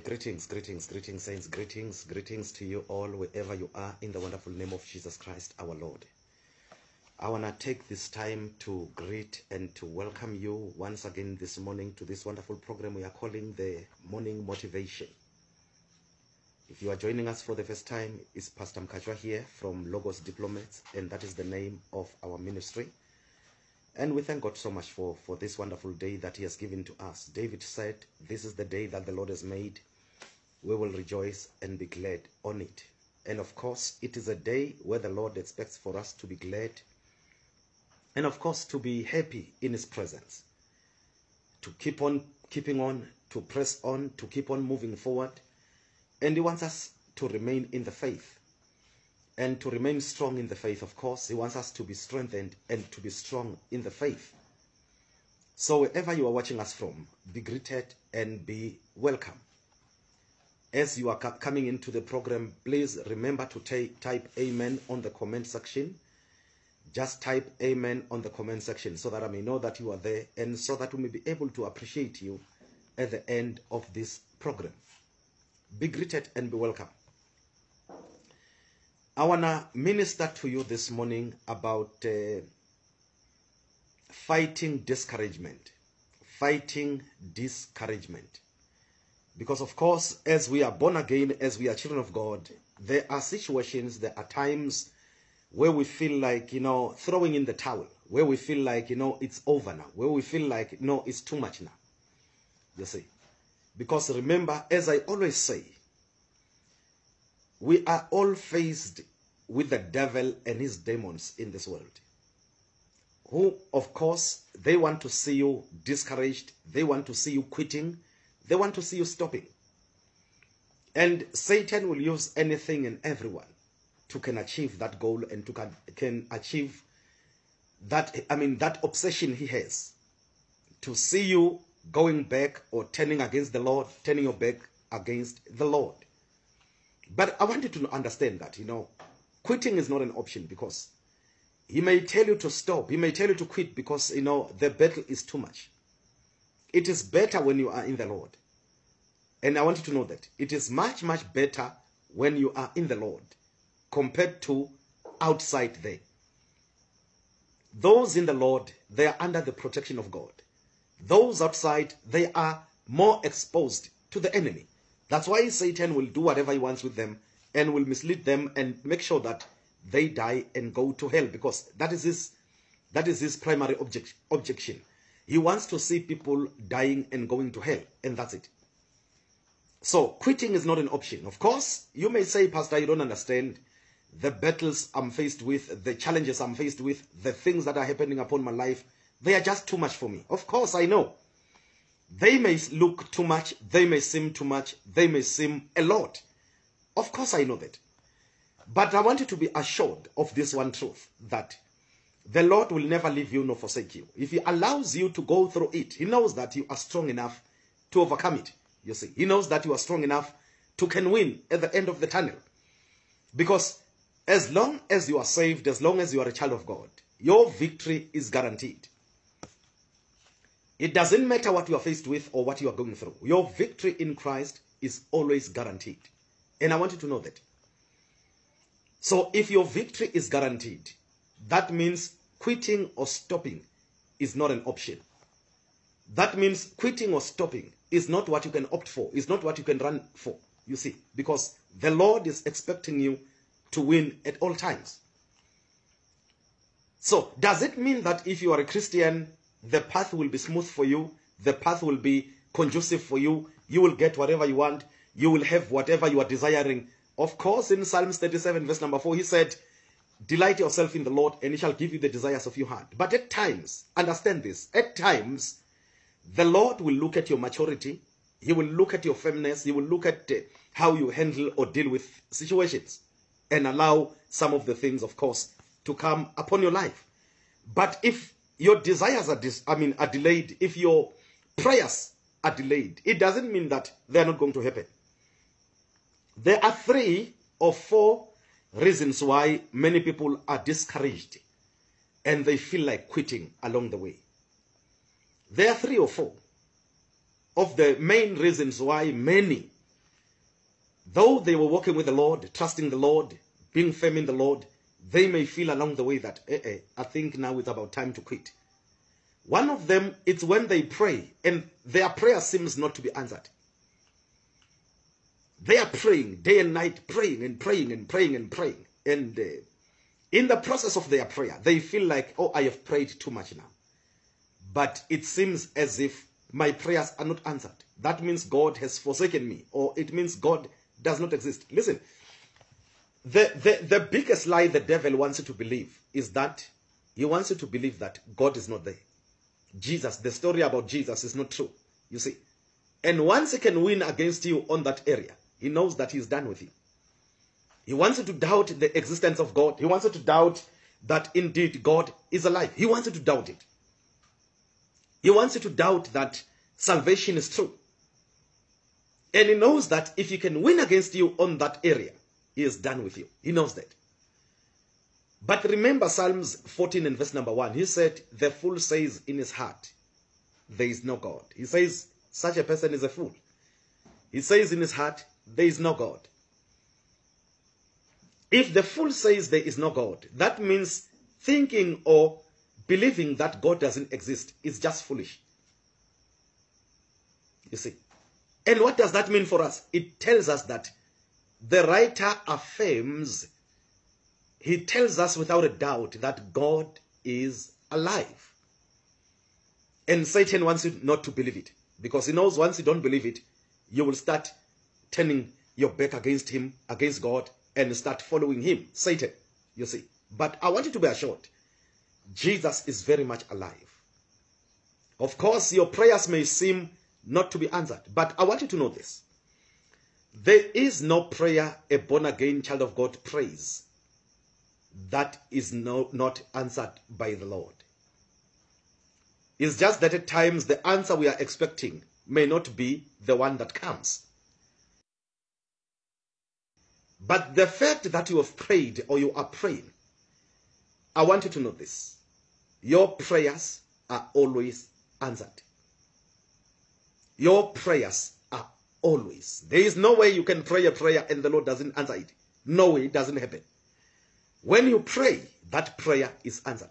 Greetings, saints. Greetings to you all, wherever you are, in the wonderful name of Jesus Christ, our Lord. I want to take this time to greet and to welcome you once again this morning to this wonderful program we are calling the Morning Motivation. If you are joining us for the first time, it's Pastor Mkachwa here from Logos Diplomats, and that is the name of our ministry. And we thank God so much for this wonderful day that He has given to us. David said, "This is the day that the Lord has made. We will rejoice and be glad on it." And of course, it is a day where the Lord expects for us to be glad and of course to be happy in His presence. To keep on keeping on, to press on, to keep on moving forward. And He wants us to remain in the faith. And to remain strong in the faith, of course, He wants us to be strengthened and to be strong in the faith. So wherever you are watching us from, be greeted and be welcome. As you are coming into the program, please remember to type Amen on the comment section. Just type Amen on the comment section so that I may know that you are there and so that we may be able to appreciate you at the end of this program. Be greeted and be welcome. I want to minister to you this morning about fighting discouragement. Fighting discouragement. Because of course, as we are born again, as we are children of God, there are situations, there are times where we feel like, throwing in the towel. Where we feel like, it's over now. Where we feel like, it's too much now. You see. Because remember, as I always say, we are all faced with the devil and his demons in this world. Who, of course, they want to see you discouraged. They want to see you quitting. They want to see you stopping. And Satan will use anything and everyone to can achieve that goal and to can achieve that, that obsession he has. To see you going back or turning against the Lord, turning your back against the Lord. But I want you to understand that, quitting is not an option, because he may tell you to stop. He may tell you to quit because, the battle is too much. It is better when you are in the Lord. And I want you to know that it is much, much better when you are in the Lord compared to outside there. Those in the Lord, they are under the protection of God. Those outside, they are more exposed to the enemy. That's why Satan will do whatever he wants with them and will mislead them and make sure that they die and go to hell, because that is his primary objection. He wants to see people dying and going to hell, and that's it. So quitting is not an option. Of course, you may say, "Pastor, you don't understand the battles I'm faced with, the challenges I'm faced with, the things that are happening upon my life. They are just too much for me." Of course, I know. They may look too much, they may seem too much, they may seem a lot. Of course, I know that. But I want you to be assured of this one truth, that the Lord will never leave you nor forsake you. If He allows you to go through it, He knows that you are strong enough to overcome it. You see, He knows that you are strong enough to can win at the end of the tunnel. Because as long as you are saved, as long as you are a child of God, your victory is guaranteed. It doesn't matter what you are faced with or what you are going through. Your victory in Christ is always guaranteed. And I want you to know that. So if your victory is guaranteed, that means quitting or stopping is not an option. That means quitting or stopping is not what you can opt for. It's not what you can run for. You see, because the Lord is expecting you to win at all times. So does it mean that if you are a Christian, the path will be smooth for you, the path will be conducive for you, you will get whatever you want, you will have whatever you are desiring? Of course, in Psalms 37 verse number 4, he said, "Delight yourself in the Lord, and He shall give you the desires of your heart." But at times, understand this, at times, the Lord will look at your maturity, He will look at your firmness, He will look at how you handle or deal with situations, and allow some of the things, of course, to come upon your life. But if your desires are delayed, if your prayers are delayed, it doesn't mean that they are not going to happen. There are 3 or 4 reasons why many people are discouraged and they feel like quitting along the way. There are 3 or 4 of the main reasons why many Though they were walking with the Lord, trusting the Lord, being firm in the Lord, they may feel along the way that, I think now it's about time to quit. One of them, it's when they pray and their prayer seems not to be answered. They are praying day and night, praying and praying and praying and praying. And in the process of their prayer, they feel like, oh, I have prayed too much now. But it seems as if my prayers are not answered. That means God has forsaken me, or it means God does not exist. Listen, the biggest lie the devil wants you to believe is that he wants you to believe that God is not there. Jesus, the story about Jesus is not true, you see. And once he can win against you on that area, he knows that he's done with you. He wants you to doubt the existence of God. He wants you to doubt that indeed God is alive. He wants you to doubt it. He wants you to doubt that salvation is true. And he knows that if he can win against you on that area, he is done with you. He knows that. But remember Psalms 14 and verse number 1. He said, the fool says in his heart, there is no God. He says, such a person is a fool. He says in his heart, there is no God. If the fool says there is no God, that means thinking or believing that God doesn't exist is just foolish. You see. And what does that mean for us? It tells us that the writer affirms, he tells us without a doubt that God is alive. And Satan wants you not to believe it, because he knows once you don't believe it, you will start turning your back against him, against God, and start following him, Satan, you see. But I want you to be assured, Jesus is very much alive. Of course, your prayers may seem not to be answered, but I want you to know this. There is no prayer a born-again child of God prays that is not answered by the Lord. It's just that at times the answer we are expecting may not be the one that comes. But the fact that you have prayed or you are praying, I want you to know this. Your prayers are always answered. Your prayers are always. There is no way you can pray a prayer and the Lord doesn't answer it. No way, it doesn't happen. When you pray, that prayer is answered.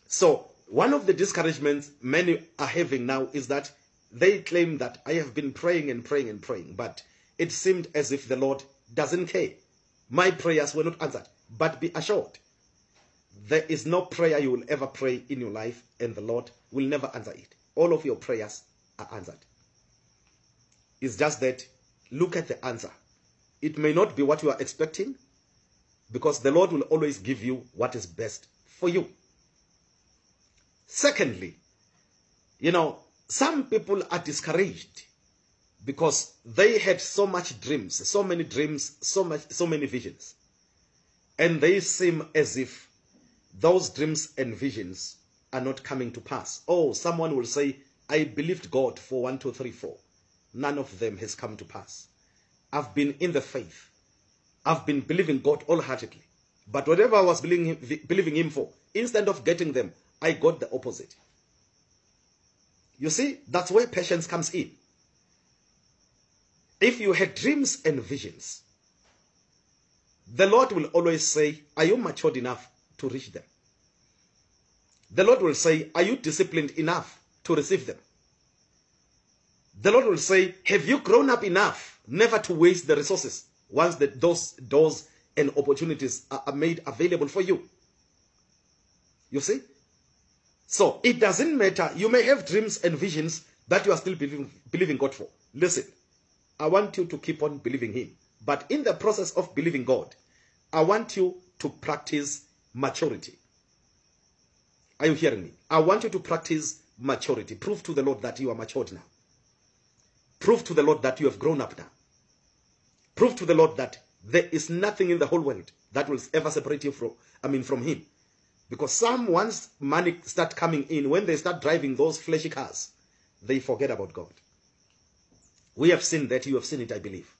So, one of the discouragements many are having now is that they claim that I have been praying and praying and praying, but it seemed as if the Lord doesn't care. My prayers were not answered. But be assured, there is no prayer you will ever pray in your life and the Lord will never answer it. All of your prayers are answered. It's just that, look at the answer. It may not be what you are expecting, because the Lord will always give you what is best for you. Secondly, some people are discouraged because they had so much dreams, so many dreams, so many visions. And they seem as if those dreams and visions are not coming to pass. Oh, someone will say, I believed God for 1, 2, 3, 4. None of them has come to pass. I've been in the faith. I've been believing God wholeheartedly. But whatever I was believing him for, instead of getting them, I got the opposite. You see, that's where patience comes in. If you had dreams and visions, the Lord will always say, are you matured enough to reach them? The Lord will say, are you disciplined enough to receive them? The Lord will say, have you grown up enough never to waste the resources once those doors and opportunities are made available for you? You see? So, it doesn't matter. You may have dreams and visions that you are still believing God for. Listen, I want you to keep on believing him. But in the process of believing God, I want you to practice maturity. Are you hearing me? I want you to practice maturity. Prove to the Lord that you are matured now. Prove to the Lord that you have grown up now. Prove to the Lord that there is nothing in the whole world that will ever separate you from him. Because some, once money start coming in, when they start driving those flashy cars, they forget about God. We have seen that. You have seen it, I believe.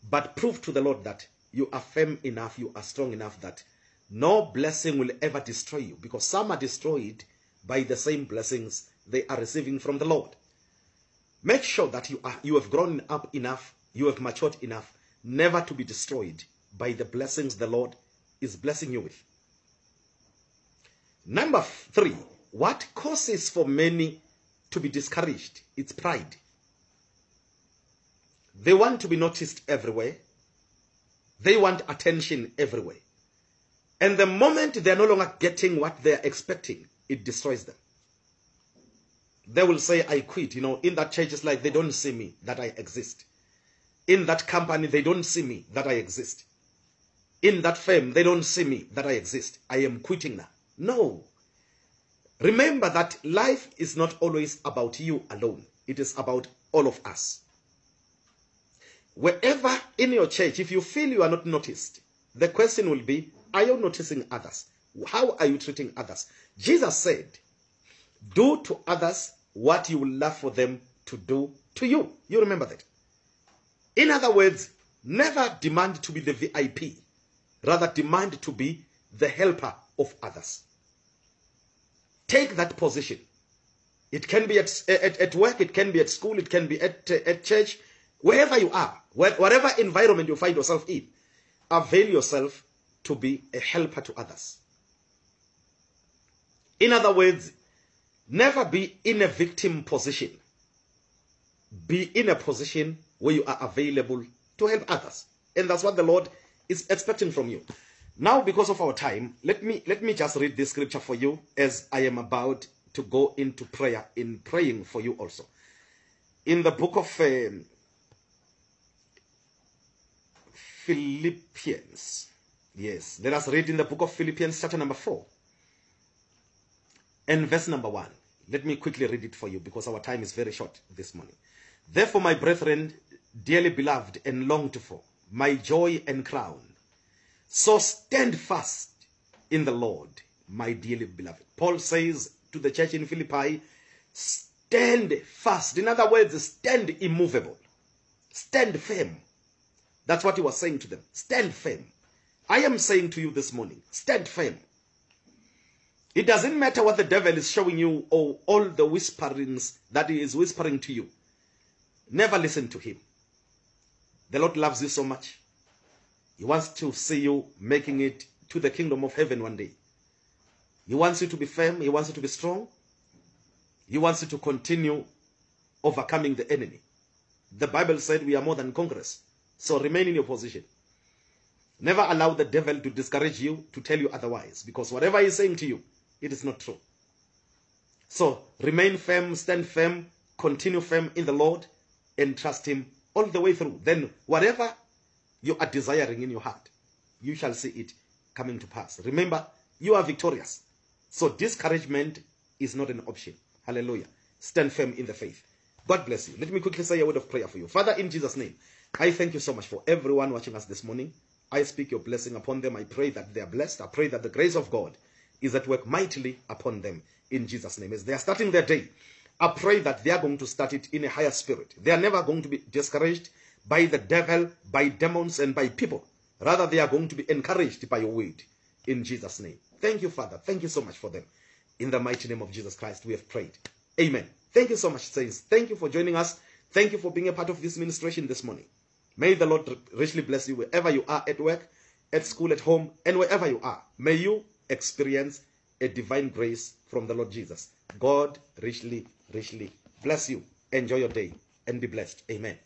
But prove to the Lord that you are firm enough, you are strong enough that no blessing will ever destroy you. Because some are destroyed by the same blessings they are receiving from the Lord. Make sure that you have grown up enough You have matured enough never to be destroyed by the blessings the Lord is blessing you with. Number 3, what causes for many to be discouraged? It's pride. They want to be noticed everywhere. They want attention everywhere. And the moment they're no longer getting what they're expecting, it destroys them. They will say, I quit. In that church, it's like they don't see me, that I exist. In that company, they don't see me, that I exist. In that firm, they don't see me, that I exist. I am quitting now. No. Remember that life is not always about you alone. It is about all of us. Wherever in your church, if you feel you are not noticed, the question will be, are you noticing others? How are you treating others? Jesus said, do to others what you would love for them to do to you. You remember that? In other words, never demand to be the VIP. Rather demand to be the helper of others. Take that position. It can be at work, it can be at school, it can be at church, wherever you are, whatever environment you find yourself in, avail yourself to be a helper to others. In other words, never be in a victim position. Be in a position where you are available to help others. And that's what the Lord is expecting from you. Now, because of our time, let me just read this scripture for you as I am about to go into prayer, in praying for you also. In the book of Philippians. Yes, let us read in the book of Philippians chapter number 4 and verse number 1. Let me quickly read it for you because our time is very short this morning. Therefore, my brethren, dearly beloved and longed for, my joy and crown, so stand fast in the Lord, my dearly beloved. Paul says to the church in Philippi, stand fast. In other words, stand immovable. Stand firm. That's what he was saying to them. Stand firm. I am saying to you this morning, stand firm. It doesn't matter what the devil is showing you or all the whisperings that he is whispering to you. Never listen to him. The Lord loves you so much. He wants to see you making it to the kingdom of heaven one day. He wants you to be firm. He wants you to be strong. He wants you to continue overcoming the enemy. The Bible said we are more than conquerors. So remain in your position. Never allow the devil to discourage you, to tell you otherwise. Because whatever he is saying to you, it is not true. So remain firm, stand firm, continue firm in the Lord, and trust him all the way through. Then whatever you are desiring in your heart, you shall see it coming to pass. Remember, you are victorious. So discouragement is not an option. Hallelujah. Stand firm in the faith. God bless you. Let me quickly say a word of prayer for you. Father, in Jesus' name, I thank you so much for everyone watching us this morning. I speak your blessing upon them. I pray that they are blessed. I pray that the grace of God is at work mightily upon them in Jesus' name. As they are starting their day, I pray that they are going to start it in a higher spirit. They are never going to be discouraged by the devil, by demons, and by people. Rather, they are going to be encouraged by your word in Jesus' name. Thank you, Father. Thank you so much for them. In the mighty name of Jesus Christ, we have prayed. Amen. Thank you so much, saints. Thank you for joining us. Thank you for being a part of this ministration this morning. May the Lord richly bless you wherever you are, at work, at school, at home, and wherever you are. May you experience a divine grace from the Lord Jesus. God richly, richly bless you. Enjoy your day and be blessed. Amen.